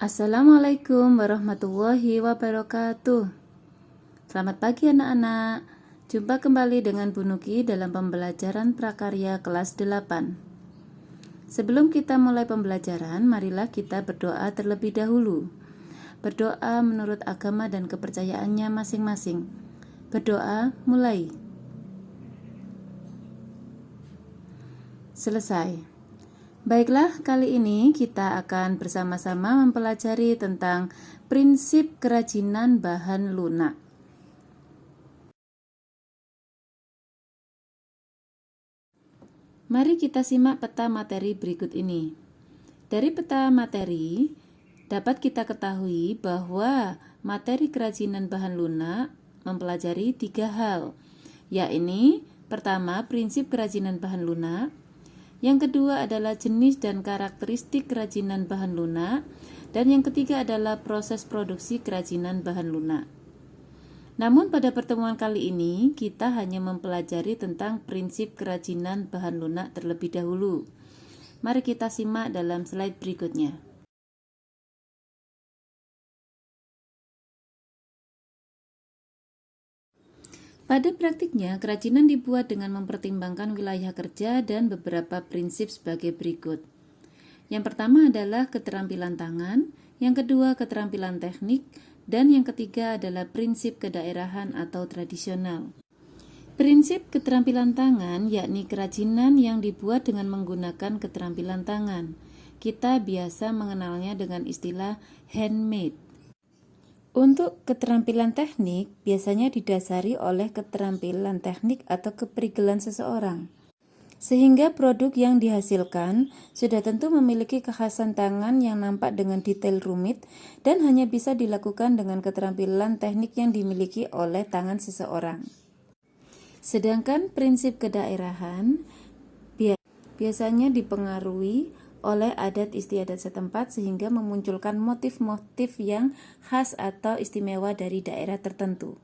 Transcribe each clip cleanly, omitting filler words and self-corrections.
Assalamualaikum warahmatullahi wabarakatuh. Selamat pagi anak-anak. Jumpa kembali dengan Bu Nuki dalam pembelajaran prakarya kelas 8. Sebelum kita mulai pembelajaran, marilah kita berdoa terlebih dahulu. Berdoa menurut agama dan kepercayaannya masing-masing. Berdoa mulai. Selesai. Baiklah, kali ini kita akan bersama-sama mempelajari tentang prinsip kerajinan bahan lunak. Mari kita simak peta materi berikut ini. Dari peta materi, dapat kita ketahui bahwa materi kerajinan bahan lunak mempelajari 3 hal, yakni pertama, prinsip kerajinan bahan lunak. Yang kedua adalah jenis dan karakteristik kerajinan bahan lunak, dan yang ketiga adalah proses produksi kerajinan bahan lunak. Namun pada pertemuan kali ini kita hanya mempelajari tentang prinsip kerajinan bahan lunak terlebih dahulu. Mari kita simak dalam slide berikutnya. Pada praktiknya, kerajinan dibuat dengan mempertimbangkan wilayah kerja dan beberapa prinsip sebagai berikut. Yang pertama adalah keterampilan tangan, yang kedua keterampilan teknik, dan yang ketiga adalah prinsip kedaerahan atau tradisional. Prinsip keterampilan tangan yakni kerajinan yang dibuat dengan menggunakan keterampilan tangan. Kita biasa mengenalnya dengan istilah handmade. Untuk keterampilan teknik biasanya didasari oleh keterampilan teknik atau keprigelan seseorang, sehingga produk yang dihasilkan sudah tentu memiliki kekhasan tangan yang nampak dengan detail rumit dan hanya bisa dilakukan dengan keterampilan teknik yang dimiliki oleh tangan seseorang. Sedangkan prinsip kedaerahan biasanya dipengaruhi oleh adat istiadat setempat sehingga memunculkan motif-motif yang khas atau istimewa dari daerah tertentu.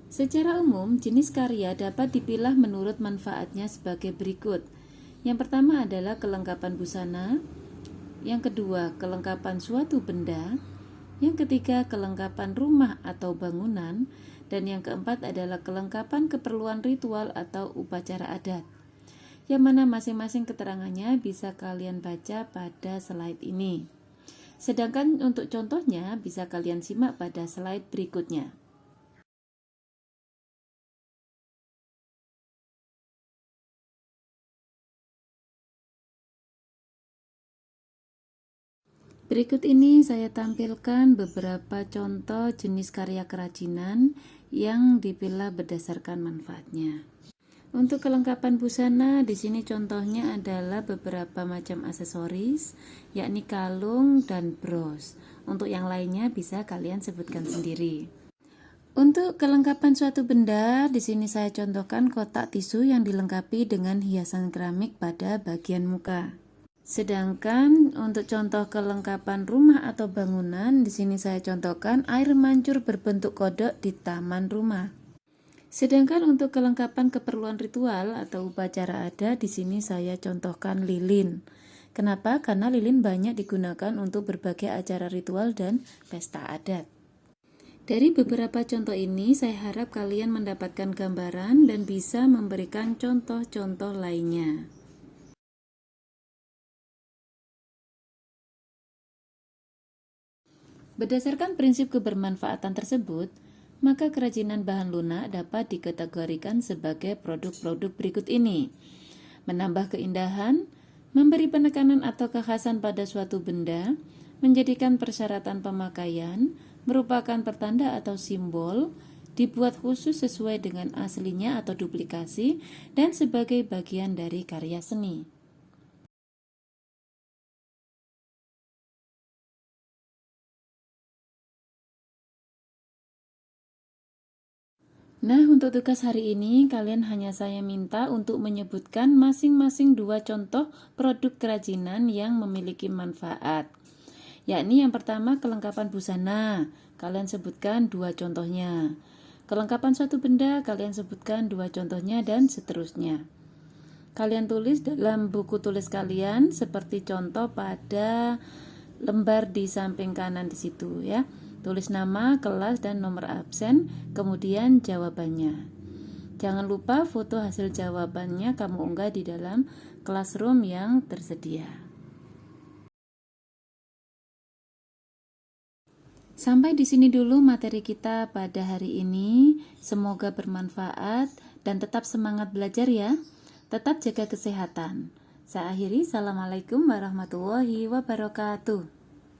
Secara umum, jenis karya dapat dipilah menurut manfaatnya sebagai berikut. Yang pertama adalah kelengkapan busana, yang kedua kelengkapan suatu benda, yang ketiga kelengkapan rumah atau bangunan, dan yang keempat adalah kelengkapan keperluan ritual atau upacara adat. Yang mana masing-masing keterangannya bisa kalian baca pada slide ini. Sedangkan untuk contohnya bisa kalian simak pada slide berikutnya. Berikut ini saya tampilkan beberapa contoh jenis karya kerajinan yang dipilah berdasarkan manfaatnya. Untuk kelengkapan busana, di sini contohnya adalah beberapa macam aksesoris, yakni kalung dan bros. Untuk yang lainnya bisa kalian sebutkan sendiri. Untuk kelengkapan suatu benda, di sini saya contohkan kotak tisu yang dilengkapi dengan hiasan keramik pada bagian muka. Sedangkan untuk contoh kelengkapan rumah atau bangunan, di sini saya contohkan air mancur berbentuk kodok di taman rumah. Sedangkan untuk kelengkapan keperluan ritual atau upacara adat, di sini saya contohkan lilin. Kenapa? Karena lilin banyak digunakan untuk berbagai acara ritual dan pesta adat. Dari beberapa contoh ini, saya harap kalian mendapatkan gambaran dan bisa memberikan contoh-contoh lainnya. Berdasarkan prinsip kebermanfaatan tersebut, maka kerajinan bahan lunak dapat dikategorikan sebagai produk-produk berikut ini: menambah keindahan, memberi penekanan atau kekhasan pada suatu benda, menjadikan persyaratan pemakaian, merupakan pertanda atau simbol, dibuat khusus sesuai dengan aslinya atau duplikasi, dan sebagai bagian dari karya seni. Nah, untuk tugas hari ini, kalian hanya saya minta untuk menyebutkan masing-masing 2 contoh produk kerajinan yang memiliki manfaat. Yakni yang pertama kelengkapan busana, kalian sebutkan 2 contohnya. Kelengkapan suatu benda, kalian sebutkan 2 contohnya dan seterusnya. Kalian tulis dalam buku tulis kalian seperti contoh pada lembar di samping kanan di situ ya. Tulis nama, kelas, dan nomor absen, kemudian jawabannya. Jangan lupa foto hasil jawabannya kamu unggah di dalam classroom yang tersedia. Sampai di sini dulu materi kita pada hari ini. Semoga bermanfaat dan tetap semangat belajar ya. Tetap jaga kesehatan. Saya akhiri, Assalamualaikum warahmatullahi wabarakatuh.